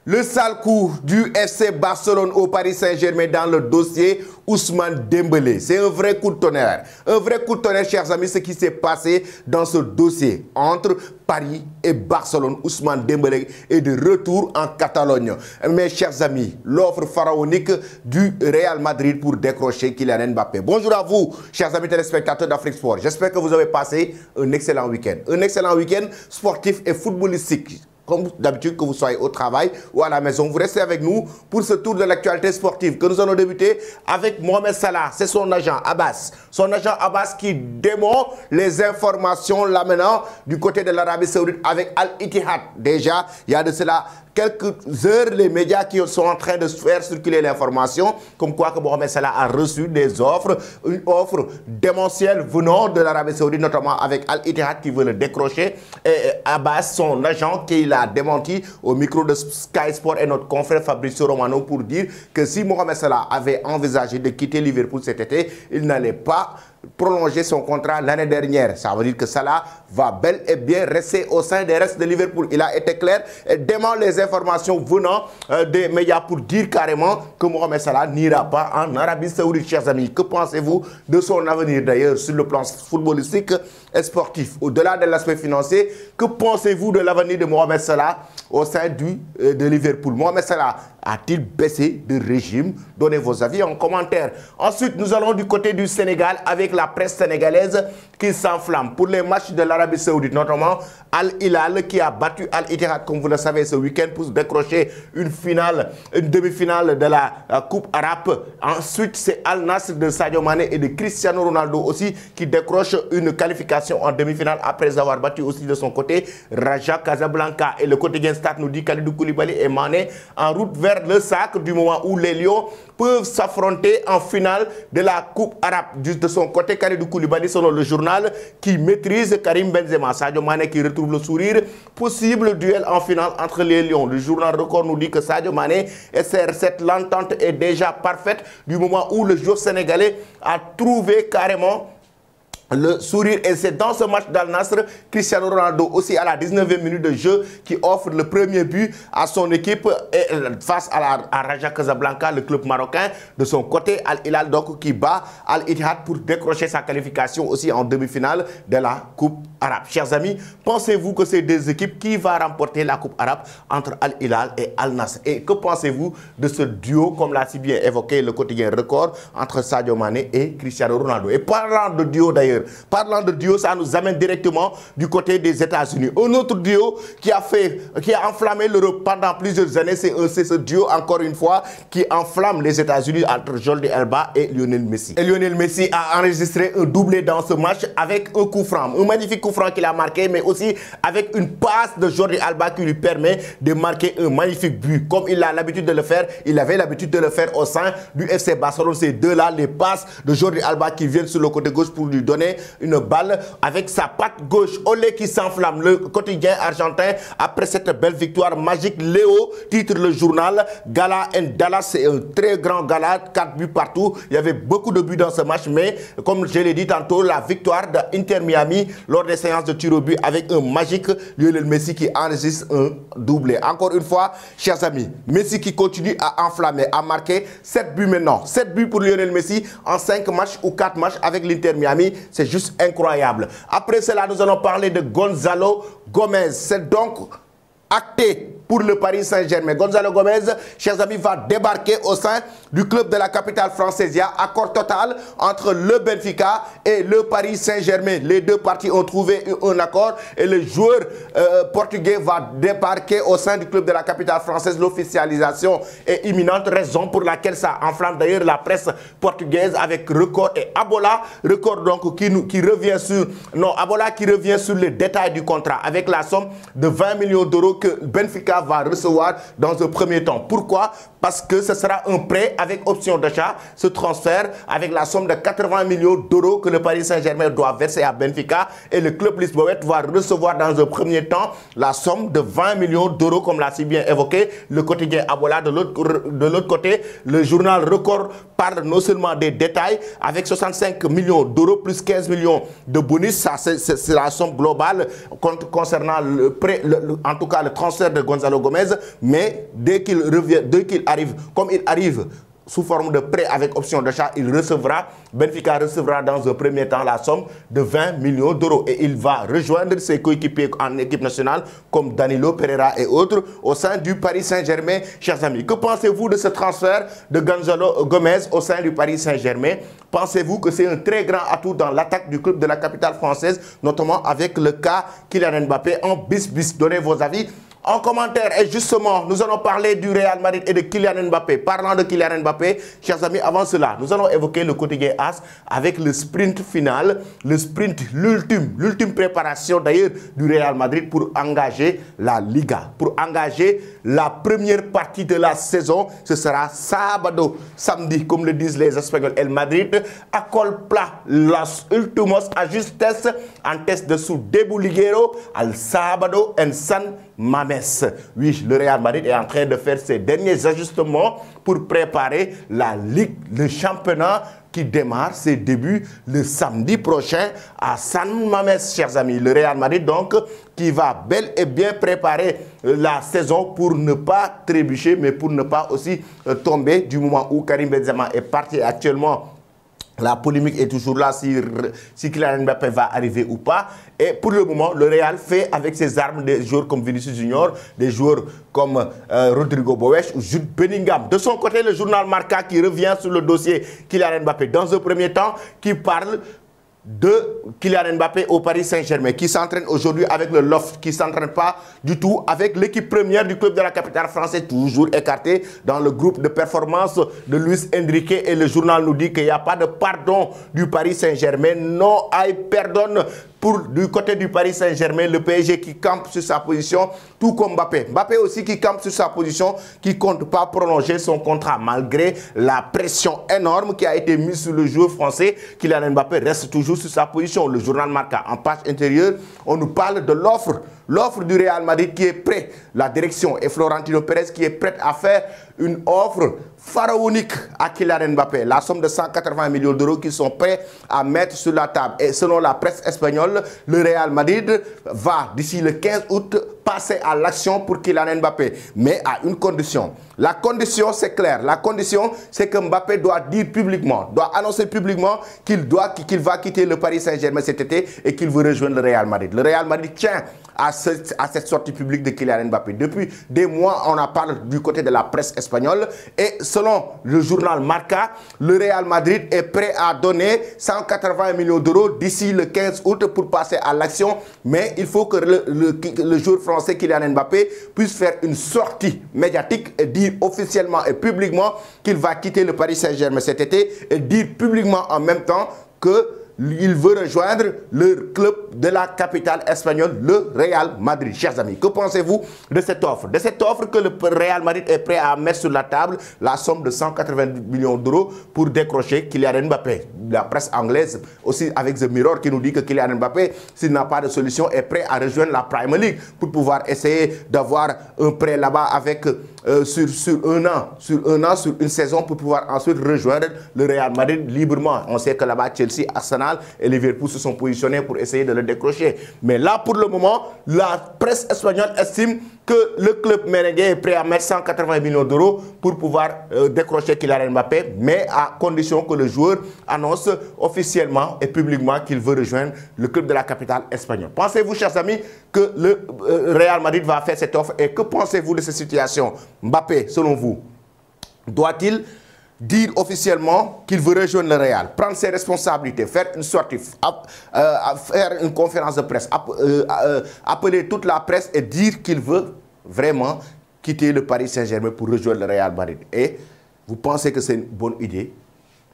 Le sale coup du FC Barcelone au Paris Saint-Germain dans le dossier Ousmane Dembélé. C'est un vrai coup de tonnerre. Un vrai coup de tonnerre, chers amis, ce qui s'est passé dans ce dossier entre Paris et Barcelone. Ousmane Dembélé est de retour en Catalogne. Mes chers amis, l'offre pharaonique du Real Madrid pour décrocher Kylian Mbappé. Bonjour à vous, chers amis téléspectateurs d'Afrique Sport. J'espère que vous avez passé un excellent week-end. Un excellent week-end sportif et footballistique. Comme d'habitude, que vous soyez au travail ou à la maison, vous restez avec nous pour ce tour de l'actualité sportive que nous allons débuter avec Mohamed Salah. C'est son agent Abbas. Son agent Abbas qui démontre les informations l'amenant du côté de l'Arabie Saoudite avec Al-Ittihad. Déjà, il y a de cela quelques heures, les médias qui sont en train de faire circuler l'information comme quoi que Mohamed Salah a reçu des offres, une offre démentielle venant de l'Arabie Saoudite, notamment avec Al-Ittihad qui veut le décrocher. Et Abbas, son agent, qui l'a démenti au micro de Sky Sport et notre confrère Fabrizio Romano pour dire que si Mohamed Salah avait envisagé de quitter Liverpool cet été, il n'allait pas prolonger son contrat l'année dernière. Ça veut dire que Salah va bel et bien rester au sein des restes de Liverpool. Il a été clair et dément les informations venant des médias pour dire carrément que Mohamed Salah n'ira pas en Arabie Saoudite, chers amis. Que pensez-vous de son avenir d'ailleurs sur le plan footballistique et sportif? Au-delà de l'aspect financier, que pensez-vous de l'avenir de Mohamed Salah au sein de Liverpool? Mohamed Salah a-t-il baissé de régime? Donnez vos avis en commentaire. Ensuite, nous allons du côté du Sénégal avec la presse sénégalaise qui s'enflamme pour les matchs de l'Arabie Saoudite, notamment Al-Hilal qui a battu Al-Ittihad, comme vous le savez, ce week-end pour décrocher une demi-finale de la Coupe arabe. Ensuite, c'est Al-Nassr de Sadio Mané et de Cristiano Ronaldo aussi qui décroche une qualification en demi-finale après avoir battu aussi de son côté Raja Casablanca. Et le quotidien Stade nous dit Kalidou Koulibaly et Mané en route vers le sacre du moment où les Lions peuvent s'affronter en finale de la Coupe arabe. De son côté, Kalidou Koulibaly, selon le journal, qui maîtrise Karim Benzema. Sadio Mané qui retrouve le sourire. Possible duel en finale entre les Lions. Le journal Record nous dit que Sadio Mané et cette l'entente est déjà parfaite du moment où le joueur sénégalais a trouvé carrément le sourire. Et c'est dans ce match d'Al-Nassr, Cristiano Ronaldo aussi à la 19e minute de jeu qui offre le premier but à son équipe et face à Raja Casablanca, le club marocain. De son côté, Al-Hilal donc qui bat Al-Ittihad pour décrocher sa qualification aussi en demi-finale de la Coupe arabe. Chers amis, pensez-vous que ces deux équipes, qui va remporter la Coupe arabe entre Al-Hilal et Al-Nassr? Et que pensez-vous de ce duo, comme l'a si bien évoqué le quotidien Record, entre Sadio Mané et Cristiano Ronaldo? Et parlant de duo d'ailleurs, ça nous amène directement du côté des États-Unis. Un autre duo qui a enflammé l'Europe pendant plusieurs années, c'est ce duo, encore une fois, qui enflamme les États-Unis entre Jordi Alba et Lionel Messi. Et Lionel Messi a enregistré un doublé dans ce match avec un coup franc. Un magnifique coup franc qu'il a marqué, mais aussi avec une passe de Jordi Alba qui lui permet de marquer un magnifique but. Comme il a l'habitude de le faire, il avait l'habitude de le faire au sein du FC Barcelone. Ces deux-là, les passes de Jordi Alba qui viennent sur le côté gauche pour lui donner une balle avec sa patte gauche. Olé qui s'enflamme. Le quotidien argentin, après cette belle victoire magique, Léo titre le journal Gala and Dallas. C'est un très grand gala, 4 buts partout. Il y avait beaucoup de buts dans ce match, mais comme je l'ai dit tantôt, la victoire d'Inter Miami lors des séances de tir au but avec un magique Lionel Messi qui enregistre un doublé. Encore une fois, chers amis, Messi qui continue à enflammer, à marquer 7 buts maintenant. 7 buts pour Lionel Messi en 5 matchs ou 4 matchs avec l'Inter Miami. C'est juste incroyable. Après cela, nous allons parler de Gonzalo Gomez. C'est donc acté pour le Paris Saint-Germain. Gonzalo Gomez, chers amis, va débarquer au sein du club de la capitale française. Il y a accord total entre le Benfica et le Paris Saint-Germain. Les deux parties ont trouvé un accord et le joueur portugais va débarquer au sein du club de la capitale française. L'officialisation est imminente, raison pour laquelle ça enflamme d'ailleurs la presse portugaise avec Record et Abola. Record donc qui revient sur Abola qui revient sur les détails du contrat avec la somme de 20 millions d'euros que Benfica va recevoir dans un premier temps. Pourquoi? Parce que ce sera un prêt avec option d'achat, ce transfert avec la somme de 80 millions d'euros que le Paris Saint-Germain doit verser à Benfica et le club lisboète va recevoir dans un premier temps la somme de 20 millions d'euros comme l'a si bien évoqué le quotidien Abola. De l'autre côté, le journal Record parle non seulement des détails avec 65 millions d'euros plus 15 millions de bonus. Ça, c'est la somme globale concernant le prêt, en tout cas le transfert de Gonzalo Gonzalo Gomez, mais dès qu'il revient, dès qu'il arrive, comme il arrive sous forme de prêt avec option d'achat, Benfica recevra dans un premier temps la somme de 20 millions d'euros et il va rejoindre ses coéquipiers en équipe nationale comme Danilo Pereira et autres au sein du Paris Saint-Germain, chers amis. Que pensez-vous de ce transfert de Gonzalo Gomez au sein du Paris Saint-Germain? Pensez-vous que c'est un très grand atout dans l'attaque du club de la capitale française, notamment avec le cas Kylian Mbappé en bis-bis? Donnez vos avis en commentaire. Et justement, nous allons parler du Real Madrid et de Kylian Mbappé. Parlant de Kylian Mbappé, chers amis, avant cela, nous allons évoquer le quotidien AS avec le sprint final, le sprint, l'ultime préparation d'ailleurs du Real Madrid pour engager la Liga, pour engager la première partie de la saison. Ce sera sábado, samedi, comme le disent les Espagnols. El Madrid a col plat los últimos ajustes antes de su debut liguero al sábado en San Mamés. Oui, le Real Madrid est en train de faire ses derniers ajustements pour préparer la Ligue, le championnat qui démarre ses débuts le samedi prochain à San Mamés, chers amis. Le Real Madrid, donc, qui va bel et bien préparer la saison pour ne pas trébucher, mais pour ne pas aussi tomber du moment où Karim Benzema est parti actuellement. La polémique est toujours là si Kylian Mbappé va arriver ou pas. Et pour le moment, le Real fait avec ses armes des joueurs comme Vinicius Junior, des joueurs comme Rodrigo Boesch ou Jude Bellingham. De son côté, le journal Marca qui revient sur le dossier Kylian Mbappé dans un premier temps, qui parle de Kylian Mbappé au Paris Saint-Germain, qui s'entraîne aujourd'hui avec le LOSC, qui ne s'entraîne pas du tout avec l'équipe première du club de la capitale française, toujours écarté dans le groupe de performance de Luis Enrique. Et le journal nous dit qu'il n'y a pas de pardon du Paris Saint-Germain. Non, I pardonne. Du côté du Paris Saint-Germain, le PSG qui campe sur sa position, tout comme Mbappé. Mbappé aussi qui campe sur sa position, qui ne compte pas prolonger son contrat malgré la pression énorme qui a été mise sur le joueur français. Kylian Mbappé reste toujours sur sa position. Le journal Marca, en page intérieure, on nous parle de l'offre du Real Madrid qui est prêt. La direction et Florentino Pérez qui est prête à faire une offre pharaonique à Kylian Mbappé. La somme de 180 millions d'euros qu'ils sont prêts à mettre sur la table. Et selon la presse espagnole, le Real Madrid va, d'ici le 15 août, passer à l'action pour Kylian Mbappé. Mais à une condition. La condition, c'est clair. La condition, c'est que Mbappé doit dire publiquement, doit annoncer publiquement qu'il va quitter le Paris Saint-Germain cet été et qu'il veut rejoindre le Real Madrid. Le Real Madrid tient à cette sortie publique de Kylian Mbappé. Depuis des mois, on en parle du côté de la presse espagnole. Et selon le journal Marca, le Real Madrid est prêt à donner 180 millions d'euros d'ici le 15 août pour passer à l'action. Mais il faut que le joueur français Kylian Mbappé puisse faire une sortie médiatique et dire officiellement et publiquement qu'il va quitter le Paris Saint-Germain cet été et dire publiquement en même temps qu'il veut rejoindre le club de la capitale espagnole, le Real Madrid. Chers amis, que pensez-vous de cette offre? De cette offre que le Real Madrid est prêt à mettre sur la table, la somme de 180 millions d'euros pour décrocher Kylian Mbappé. La presse anglaise, aussi avec The Mirror, qui nous dit que Kylian Mbappé, s'il n'a pas de solution, est prêt à rejoindre la Premier League pour pouvoir essayer d'avoir un prêt là-bas avec sur un an, sur une saison, pour pouvoir ensuite rejoindre le Real Madrid librement. On sait que là-bas, Chelsea, Arsenal et Liverpool se sont positionnés pour essayer de le décrocher. Mais là, pour le moment, la presse espagnole estime que le club merengue est prêt à mettre 180 millions d'euros pour pouvoir décrocher Kylian Mbappé, mais à condition que le joueur annonce officiellement et publiquement qu'il veut rejoindre le club de la capitale espagnole. Pensez-vous, chers amis, que le Real Madrid va faire cette offre et que pensez-vous de cette situation? Mbappé, selon vous, doit-il dire officiellement qu'il veut rejoindre le Real, prendre ses responsabilités, faire une sortie, faire une conférence de presse, appeler toute la presse et dire qu'il veut vraiment quitter le Paris Saint-Germain pour rejoindre le Real Madrid? Et vous pensez que c'est une bonne idée?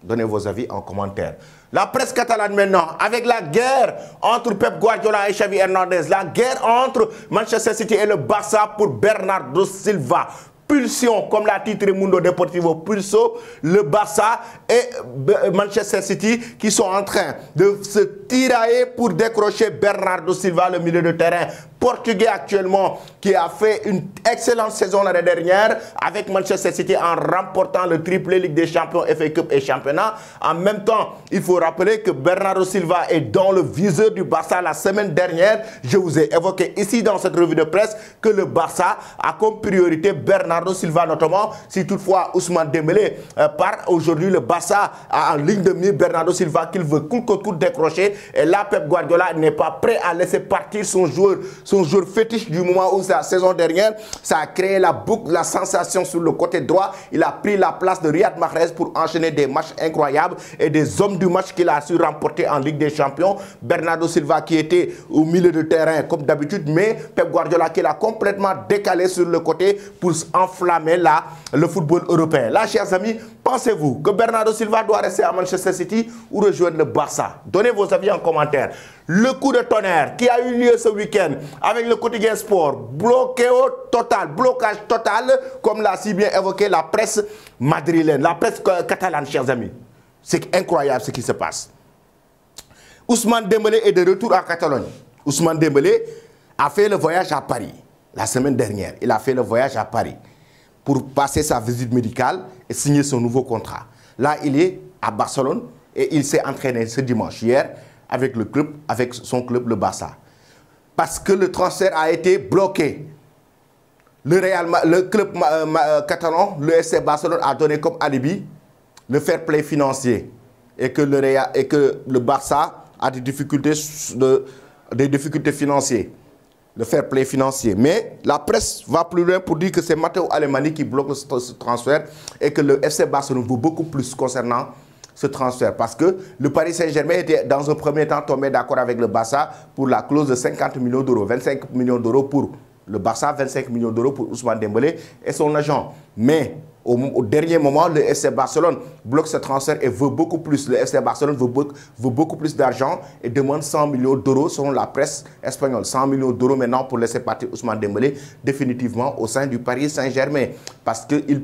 Donnez vos avis en commentaire. La presse catalane maintenant, avec la guerre entre Pep Guardiola et Xavi Hernandez, la guerre entre Manchester City et le Barça pour Bernardo Silva. Pulsion, comme l'a titré Mundo Deportivo, Pulso, le Barça et Manchester City qui sont en train de se tiraillé pour décrocher Bernardo Silva, le milieu de terrain portugais actuellement, qui a fait une excellente saison l'année dernière avec Manchester City en remportant le triplé Ligue des Champions, FA Cup et championnat. En même temps, il faut rappeler que Bernardo Silva est dans le viseur du Barça la semaine dernière. Je vous ai évoqué ici dans cette revue de presse que le Barça a comme priorité Bernardo Silva, notamment si toutefois Ousmane Dembélé part. Aujourd'hui, le Barça a en ligne de mire Bernardo Silva qu'il veut coûte que coûte décrocher. Et là, Pep Guardiola n'est pas prêt à laisser partir son joueur fétiche du moment où la saison dernière, ça a créé la boucle, la sensation sur le côté droit. Il a pris la place de Riyad Mahrez pour enchaîner des matchs incroyables et des hommes du match qu'il a su remporter en Ligue des Champions. Bernardo Silva qui était au milieu de terrain comme d'habitude, mais Pep Guardiola qui l'a complètement décalé sur le côté pour enflammer le football européen. Là, chers amis, pensez-vous que Bernardo Silva doit rester à Manchester City ou rejoindre le Barça? Donnez vos avis en commentaire. Le coup de tonnerre qui a eu lieu ce week-end avec le quotidien sport, blocage total, comme l'a si bien évoqué la presse madrilène, la presse catalane, chers amis. C'est incroyable ce qui se passe. Ousmane Dembélé est de retour en Catalogne. Ousmane Dembélé a fait le voyage à Paris la semaine dernière. Il a fait le voyage à Paris pour passer sa visite médicale et signer son nouveau contrat. Là, il est à Barcelone et il s'est entraîné ce dimanche, hier, avec le club, avec son club, le Barça. Parce que le transfert a été bloqué. Le club catalan, le FC Barcelone, a donné comme alibi le fair play financier et que le Barça a des difficultés financières. Le fair play financier. Mais la presse va plus loin pour dire que c'est Matteo Alemany qui bloque ce transfert et que le FC Barcelone vaut beaucoup plus concernant ce transfert. Parce que le Paris Saint-Germain était dans un premier temps tombé d'accord avec le Barça pour la clause de 50 millions d'euros. 25 millions d'euros pour le Barça, 25 millions d'euros pour Ousmane Dembélé et son agent. Mais au dernier moment, le FC Barcelone bloque ce transfert et veut beaucoup plus. Le FC Barcelone veut beaucoup plus d'argent et demande 100 millions d'euros selon la presse espagnole. 100 millions d'euros maintenant pour laisser partir Ousmane Dembélé définitivement au sein du Paris Saint-Germain. Parce qu'ils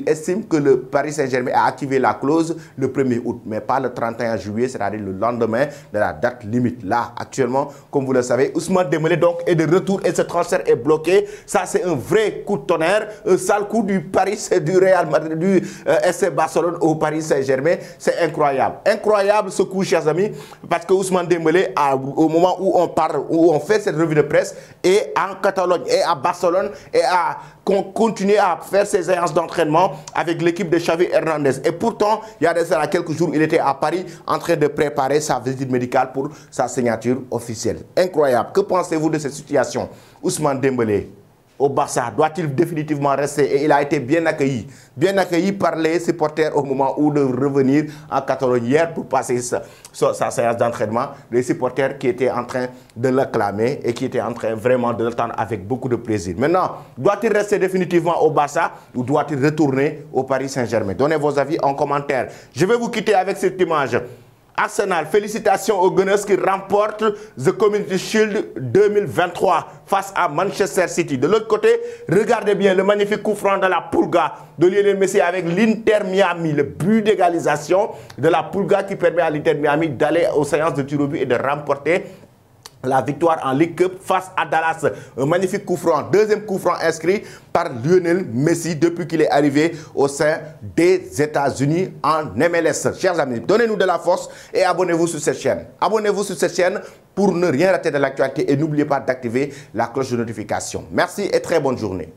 estiment que le Paris Saint-Germain a activé la clause le 1er août, mais pas le 31 juillet, c'est-à-dire le lendemain de la date limite. Là, actuellement, comme vous le savez, Ousmane Dembélé donc est de retour et ce transfert est bloqué. Ça, c'est un vrai coup de tonnerre, un sale coup du Paris, du Real Madrid, du FC Barcelone au Paris Saint-Germain. C'est incroyable. Incroyable ce coup, chers amis, parce que Ousmane Dembélé, au moment où on parle, où on fait cette revue de presse, est en Catalogne, et à Barcelone, et a continué à faire ses séances d'entraînement avec l'équipe de Xavi Hernandez. Et pourtant, il y a de ça quelques jours, il était à Paris en train de préparer sa visite médicale pour sa signature officielle. Incroyable. Que pensez-vous de cette situation? Ousmane Dembélé au Barça, doit-il définitivement rester? Et il a été bien accueilli par les supporters au moment où de revenir en Catalogne hier pour passer sa séance d'entraînement. Les supporters qui étaient en train de l'acclamer et qui étaient en train vraiment de l'attendre avec beaucoup de plaisir. Maintenant, doit-il rester définitivement au Barça ou doit-il retourner au Paris Saint-Germain? Donnez vos avis en commentaire. Je vais vous quitter avec cette image. Arsenal, félicitations aux Gunners qui remportent The Community Shield 2023 face à Manchester City. De l'autre côté, regardez bien le magnifique coup franc de la Pulga de Lionel Messi avec l'Inter Miami. Le but d'égalisation de la Pulga qui permet à l'Inter Miami d'aller aux séances de tir au but et de remporter la victoire en Ligue Cup face à Dallas. Un magnifique coup franc. Deuxième coup franc inscrit par Lionel Messi depuis qu'il est arrivé au sein des États-Unis en MLS. Chers amis, donnez-nous de la force et abonnez-vous sur cette chaîne. Abonnez-vous sur cette chaîne pour ne rien rater de l'actualité et n'oubliez pas d'activer la cloche de notification. Merci et très bonne journée.